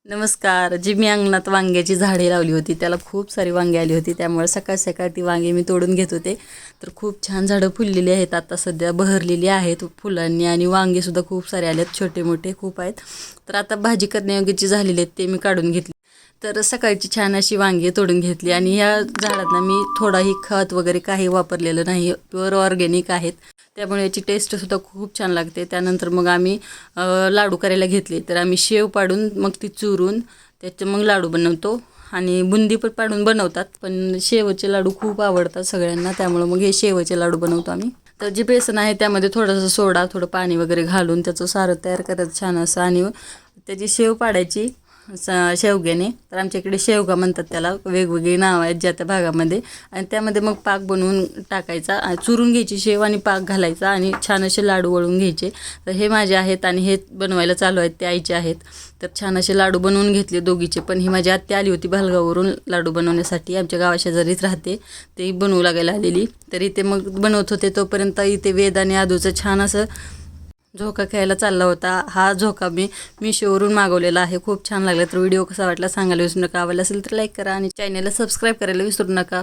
नमस्कार. जी मी अंगणात वांग्याची झाडे लावली होती त्याला खूप सारी वांगी आली होती, त्यामुळे सकाळ सकाळ ती वांगी मी तोडून घेत होते. तर खूप छान झाडं फुललेली आहेत, आता सध्या बहरलेली आहेत फुलांनी आणि वांगीसुद्धा खूप सारे आलेत, छोटे मोठे खूप आहेत. तर आता भाजी करण्यायोग्याची झालेली आहेत ते मी काढून घेतली. तर सकाळची छान अशी वांगी तोडून घेतली आणि ह्या झाडांना मी थोडाही खत वगैरे काही वापरलेलं नाही, प्युअर ऑर्गॅनिक आहेत, त्यामुळे याची टेस्टसुद्धा खूप छान लागते. त्यानंतर मग आम्ही लाडू करायला घेतले. तर आम्ही शेव पाडून मग ती चुरून त्याचे मग लाडू बनवतो आणि बुंदी पण पाडून बनवतात, पण शेवचे लाडू खूप आवडतात सगळ्यांना, त्यामुळे मग हे शेवचे लाडू बनवतो आम्ही. तर जे बेसन आहे त्यामध्ये थोडंसं सोडा, थोडं पाणी वगैरे घालून त्याचं सारं तयार करायचं छान असं आणि त्याची शेव पाडायची शेवग्याने. तर आमच्या इकडे शेवगा म्हणतात त्याला, वेगवेगळी नावं आहेत ज्या त्या भागामध्ये. आणि त्यामध्ये मग पाक बनवून टाकायचा, चुरून घ्यायची शेव आणि पाक घालायचा आणि छान असे लाडू वळून घ्यायचे. तर हे माझे आहेत आणि हे बनवायला चालू आहेत ते आईचे आहेत. तर छान असे लाडू बनवून घेतले दोघीचे पण. ही माझी आत्या आली होती भालगाववरून लाडू बनवण्यासाठी, आमच्या गावाशेजारीच राहते, ते बनवू लागायला आलेली. तर इथे मग बनवत होते तोपर्यंत इथे वेद आणि आदूचं छान असं झोका खेळायला चालला होता. हा झोका मी मिशोवरून मागवलेला आहे, खूप छान लागला. तर व्हिडिओ कसा वाटला सांगायला विसरू नका. आवडला असेल तर लाईक करा आणि चॅनलला सबस्क्राईब करायला विसरू नका.